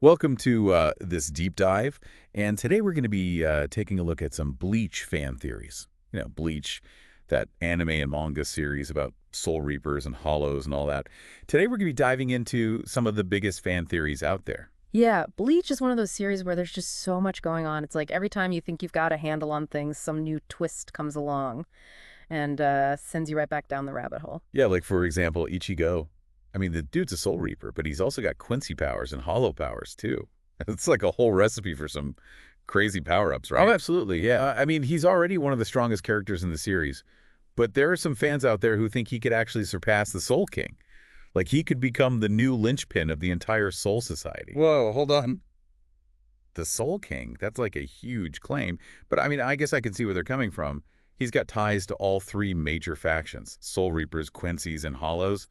Welcome to this deep dive, and today we're going to be taking a look at some Bleach fan theories. Bleach, that anime and manga series about Soul Reapers and Hollows and all that. Today we're going to be diving into some of the biggest fan theories out there. Yeah, Bleach is one of those series where there's just so much going on. It's like every time you think you've got a handle on things, some new twist comes along and sends you right back down the rabbit hole. Yeah, like for example, Ichigo. I mean, the dude's a Soul Reaper, but he's also got Quincy powers and Hollow powers too. It's like a whole recipe for some crazy power-ups, right? Oh, absolutely, yeah. I mean, he's already one of the strongest characters in the series, but there are some fans out there who think he could actually surpass the Soul King. Like he could become the new linchpin of the entire Soul Society. Whoa, hold on. The Soul King, that's like a huge claim. But I mean, I guess I can see where they're coming from. He's got ties to all three major factions, Soul Reapers, Quincy's, and Hollows.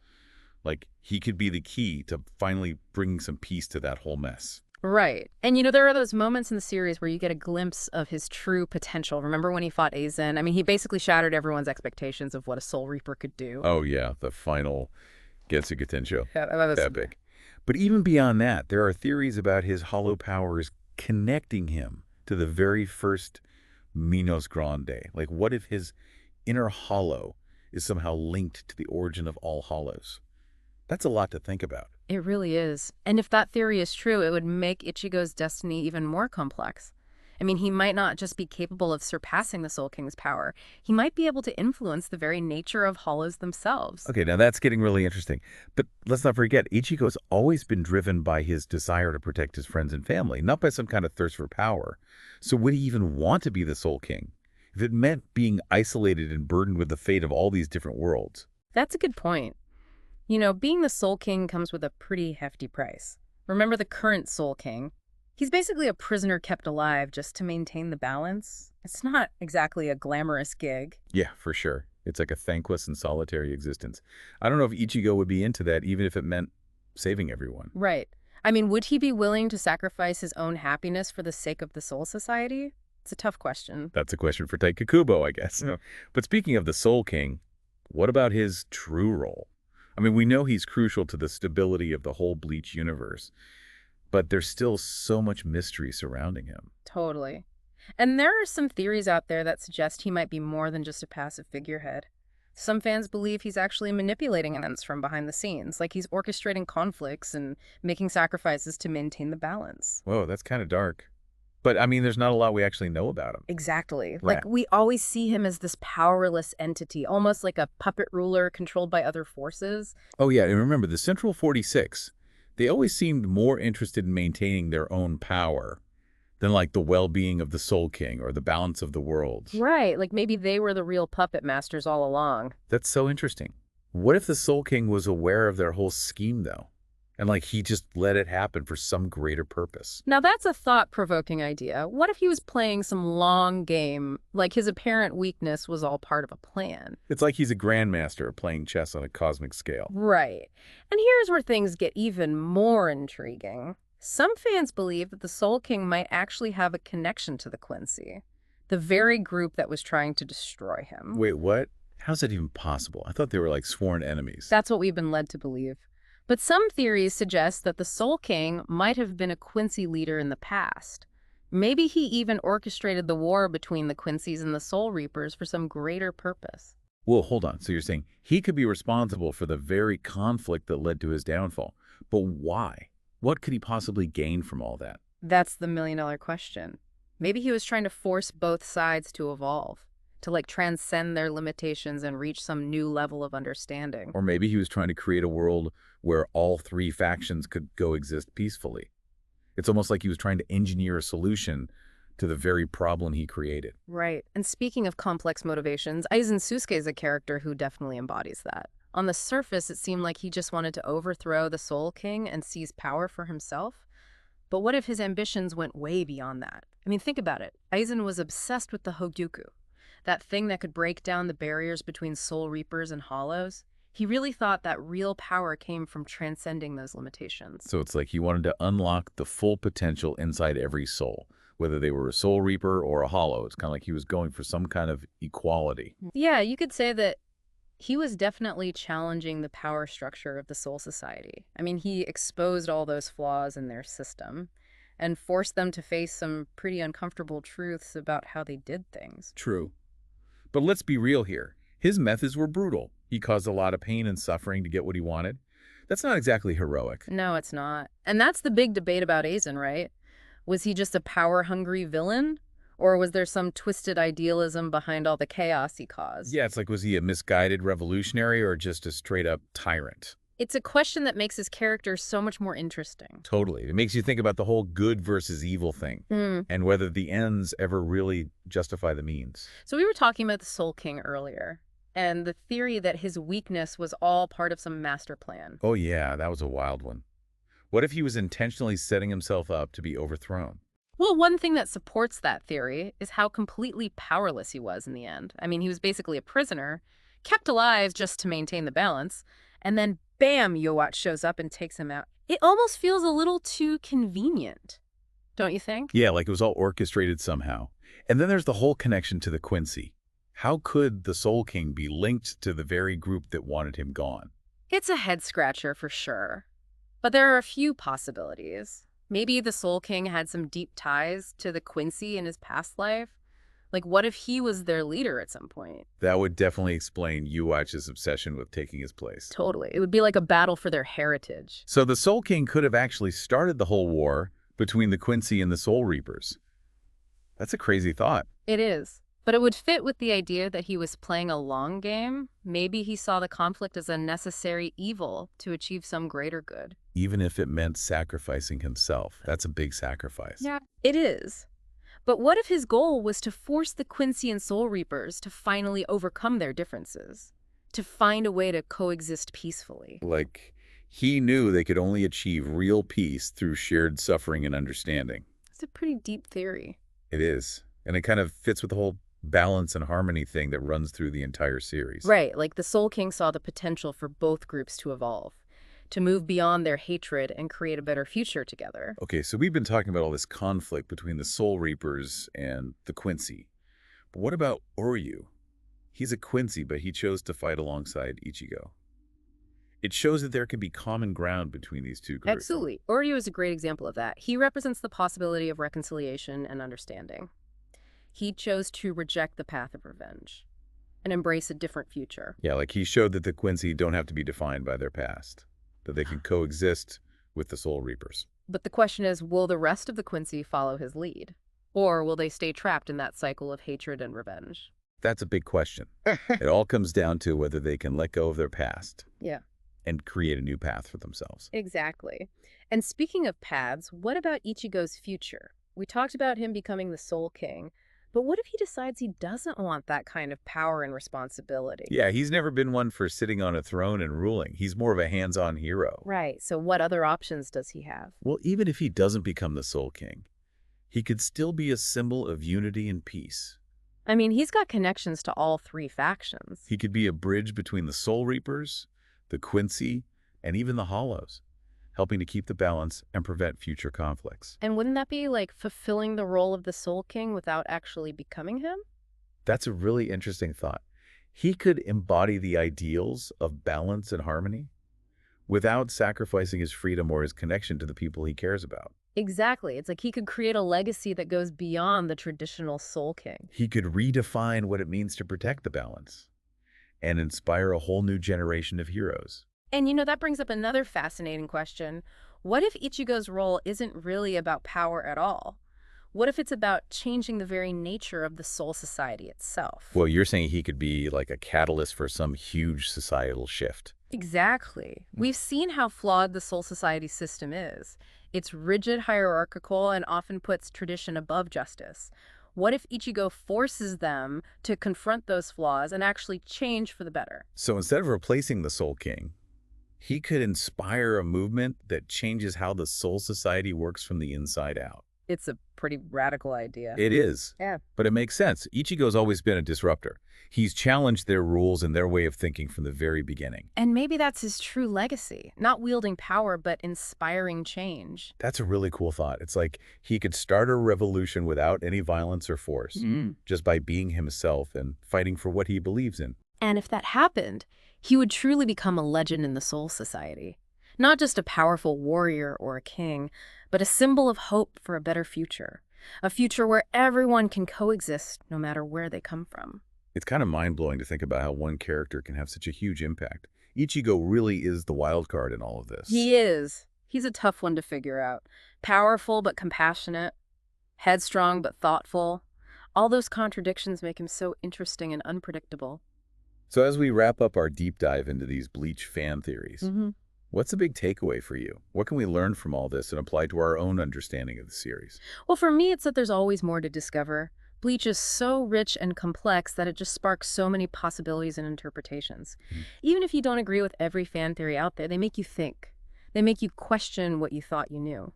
Like, he could be the key to finally bringing some peace to that whole mess. Right. And there are those moments in the series where you get a glimpse of his true potential. Remember when he fought Aizen? I mean, he basically shattered everyone's expectations of what a Soul Reaper could do. Oh, yeah, the final Getsugaten show. Yeah, that was epic. But even beyond that, there are theories about his hollow powers connecting him to the very first Minos Grande. Like, what if his inner hollow is somehow linked to the origin of all hollows? That's a lot to think about. It really is. And if that theory is true, it would make Ichigo's destiny even more complex. I mean, he might not just be capable of surpassing the Soul King's power. He might be able to influence the very nature of hollows themselves. Okay, now that's getting really interesting. But let's not forget, Ichigo's always been driven by his desire to protect his friends and family, not by some kind of thirst for power. So would he even want to be the Soul King if it meant being isolated and burdened with the fate of all these different worlds? That's a good point. Being the Soul King comes with a pretty hefty price. Remember the current Soul King? He's basically a prisoner kept alive just to maintain the balance. It's not exactly a glamorous gig. Yeah, for sure. It's like a thankless and solitary existence. I don't know if Ichigo would be into that, even if it meant saving everyone. Right. I mean, would he be willing to sacrifice his own happiness for the sake of the Soul Society? It's a tough question. That's a question for Taika Kubo, I guess. Yeah. But speaking of the Soul King, what about his true role? I mean, we know he's crucial to the stability of the whole Bleach universe, but there's still so much mystery surrounding him. Totally. And there are some theories out there that suggest he might be more than just a passive figurehead. Some fans believe he's actually manipulating events from behind the scenes, like he's orchestrating conflicts and making sacrifices to maintain the balance. Whoa, that's kind of dark. But, I mean, there's not a lot we actually know about him. Exactly. Right. Like, we always see him as this powerless entity, almost like a puppet ruler controlled by other forces. Oh, yeah, and remember, the Central 46, they always seemed more interested in maintaining their own power than, like, the well-being of the Soul King or the balance of the worlds. Right, like maybe they were the real puppet masters all along. That's so interesting. What if the Soul King was aware of their whole scheme, though? And, like, he just let it happen for some greater purpose. Now, that's a thought-provoking idea. What if he was playing some long game, like his apparent weakness was all part of a plan? It's like he's a grandmaster playing chess on a cosmic scale. Right. And here's where things get even more intriguing. Some fans believe that the Soul King might actually have a connection to the Quincy, the very group that was trying to destroy him. Wait, what? How's that even possible? I thought they were, like, sworn enemies. That's what we've been led to believe. But some theories suggest that the Soul King might have been a Quincy leader in the past. Maybe he even orchestrated the war between the Quincy's and the Soul Reapers for some greater purpose. Well, hold on. So you're saying he could be responsible for the very conflict that led to his downfall. But why? What could he possibly gain from all that? That's the million-dollar question. Maybe he was trying to force both sides to evolve, to transcend their limitations and reach some new level of understanding. Or maybe he was trying to create a world where all three factions could coexist peacefully. It's almost like he was trying to engineer a solution to the very problem he created. Right. And speaking of complex motivations, Aizen Susuke is a character who definitely embodies that. On the surface, it seemed like he just wanted to overthrow the Soul King and seize power for himself. But what if his ambitions went way beyond that? I mean, think about it. Aizen was obsessed with the Hogyuku, that thing that could break down the barriers between Soul Reapers and Hollows. He really thought that real power came from transcending those limitations. So it's like he wanted to unlock the full potential inside every soul, whether they were a Soul Reaper or a Hollow. It's kind of like he was going for some kind of equality. Yeah, you could say that He was definitely challenging the power structure of the Soul Society. I mean, he exposed all those flaws in their system and forced them to face some pretty uncomfortable truths about how they did things. True. But let's be real here. His methods were brutal. He caused a lot of pain and suffering to get what he wanted. That's not exactly heroic. No, it's not. And that's the big debate about Aizen, right? Was he just a power-hungry villain? Or was there some twisted idealism behind all the chaos he caused? Yeah, it's like, was he a misguided revolutionary or just a straight-up tyrant? It's a question that makes his character so much more interesting. Totally. It makes you think about the whole good versus evil thing and whether the ends ever really justify the means. So we were talking about the Soul King earlier, and the theory that his weakness was all part of some master plan. Oh yeah, that was a wild one. What if he was intentionally setting himself up to be overthrown? Well, one thing that supports that theory is how completely powerless he was in the end. I mean, he was basically a prisoner, kept alive just to maintain the balance, and then bam, Yhwach shows up and takes him out. It almost feels a little too convenient, don't you think? Yeah, like it was all orchestrated somehow. And then there's the whole connection to the Quincy. How could the Soul King be linked to the very group that wanted him gone? It's a head-scratcher for sure. But there are a few possibilities. Maybe the Soul King had some deep ties to the Quincy in his past life. Like, what if he was their leader at some point? That would definitely explain Yhwach's obsession with taking his place. Totally. It would be like a battle for their heritage. So the Soul King could have actually started the whole war between the Quincy and the Soul Reapers. That's a crazy thought. It is. But it would fit with the idea that he was playing a long game. Maybe he saw the conflict as a necessary evil to achieve some greater good. Even if it meant sacrificing himself. That's a big sacrifice. Yeah, it is. But what if his goal was to force the Quincy and Soul Reapers to finally overcome their differences? To find a way to coexist peacefully? Like, he knew they could only achieve real peace through shared suffering and understanding. It's a pretty deep theory. It is. And it kind of fits with the whole balance and harmony thing that runs through the entire series. Right, like the Soul King saw the potential for both groups to evolve, to move beyond their hatred and create a better future together. Okay, so we've been talking about all this conflict between the Soul Reapers and the Quincy. But what about Oryu? He's a Quincy, but he chose to fight alongside Ichigo. It shows that there can be common ground between these two groups. Absolutely. Oryu is a great example of that. He represents the possibility of reconciliation and understanding. He chose to reject the path of revenge and embrace a different future. Yeah, like he showed that the Quincy don't have to be defined by their past, that they can coexist with the Soul Reapers. But the question is, will the rest of the Quincy follow his lead? Or will they stay trapped in that cycle of hatred and revenge? That's a big question. It all comes down to whether they can let go of their past. Yeah. And create a new path for themselves. Exactly. And speaking of paths, what about Ichigo's future? We talked about him becoming the Soul King, but what if he decides he doesn't want that kind of power and responsibility? Yeah, he's never been one for sitting on a throne and ruling. He's more of a hands-on hero. Right, so what other options does he have? Well, even if he doesn't become the Soul King, he could still be a symbol of unity and peace. I mean, he's got connections to all three factions. He could be a bridge between the Soul Reapers, the Quincy, and even the Hollows, helping to keep the balance and prevent future conflicts. And wouldn't that be like fulfilling the role of the Soul King without actually becoming him? That's a really interesting thought. He could embody the ideals of balance and harmony without sacrificing his freedom or his connection to the people he cares about. Exactly. It's like he could create a legacy that goes beyond the traditional Soul King. He could redefine what it means to protect the balance and inspire a whole new generation of heroes. And you know, that brings up another fascinating question. What if Ichigo's role isn't really about power at all? What if it's about changing the very nature of the Soul Society itself? Well, you're saying he could be like a catalyst for some huge societal shift. Exactly. We've seen how flawed the Soul Society system is. It's rigid, hierarchical, and often puts tradition above justice. What if Ichigo forces them to confront those flaws and actually change for the better? So instead of replacing the Soul King, he could inspire a movement that changes how the Soul Society works from the inside out. It's a pretty radical idea. It is. Yeah. But it makes sense. Ichigo's always been a disruptor. He's challenged their rules and their way of thinking from the very beginning. And maybe that's his true legacy. Not wielding power, but inspiring change. That's a really cool thought. It's like he could start a revolution without any violence or force, just by being himself and fighting for what he believes in. And if that happened, he would truly become a legend in the Soul Society. Not just a powerful warrior or a king, but a symbol of hope for a better future. A future where everyone can coexist no matter where they come from. It's kind of mind-blowing to think about how one character can have such a huge impact. Ichigo really is the wild card in all of this. He is. He's a tough one to figure out. Powerful but compassionate. Headstrong but thoughtful. All those contradictions make him so interesting and unpredictable. So as we wrap up our deep dive into these Bleach fan theories, what's the big takeaway for you? What can we learn from all this and apply to our own understanding of the series? Well, for me, it's that there's always more to discover. Bleach is so rich and complex that it just sparks so many possibilities and interpretations. Even if you don't agree with every fan theory out there, they make you think. They make you question what you thought you knew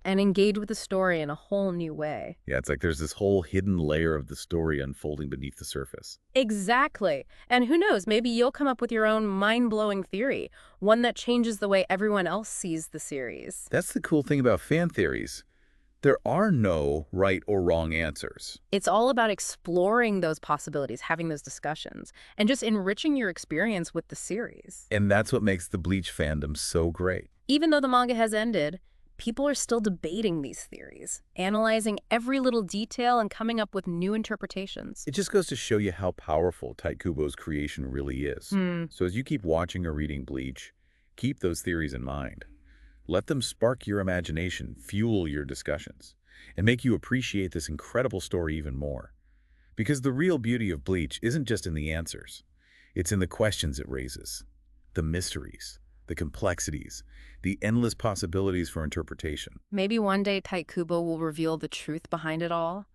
and engage with the story in a whole new way. Yeah, it's like there's this whole hidden layer of the story unfolding beneath the surface. Exactly. And who knows, maybe you'll come up with your own mind-blowing theory, one that changes the way everyone else sees the series. That's the cool thing about fan theories. There are no right or wrong answers. It's all about exploring those possibilities, having those discussions, and just enriching your experience with the series. And that's what makes the Bleach fandom so great. Even though the manga has ended, people are still debating these theories, analyzing every little detail and coming up with new interpretations. It just goes to show you how powerful Tite Kubo's creation really is. So as you keep watching or reading Bleach, keep those theories in mind. Let them spark your imagination, fuel your discussions, and make you appreciate this incredible story even more. Because the real beauty of Bleach isn't just in the answers. It's in the questions it raises, the mysteries, the complexities, the endless possibilities for interpretation. Maybe one day Tite Kubo will reveal the truth behind it all.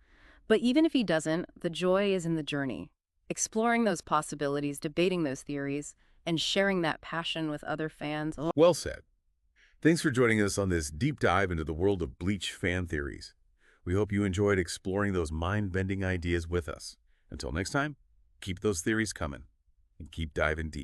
But even if he doesn't, the joy is in the journey. Exploring those possibilities, debating those theories, and sharing that passion with other fans. Well said. Thanks for joining us on this deep dive into the world of Bleach fan theories. We hope you enjoyed exploring those mind-bending ideas with us. Until next time, keep those theories coming and keep diving deep.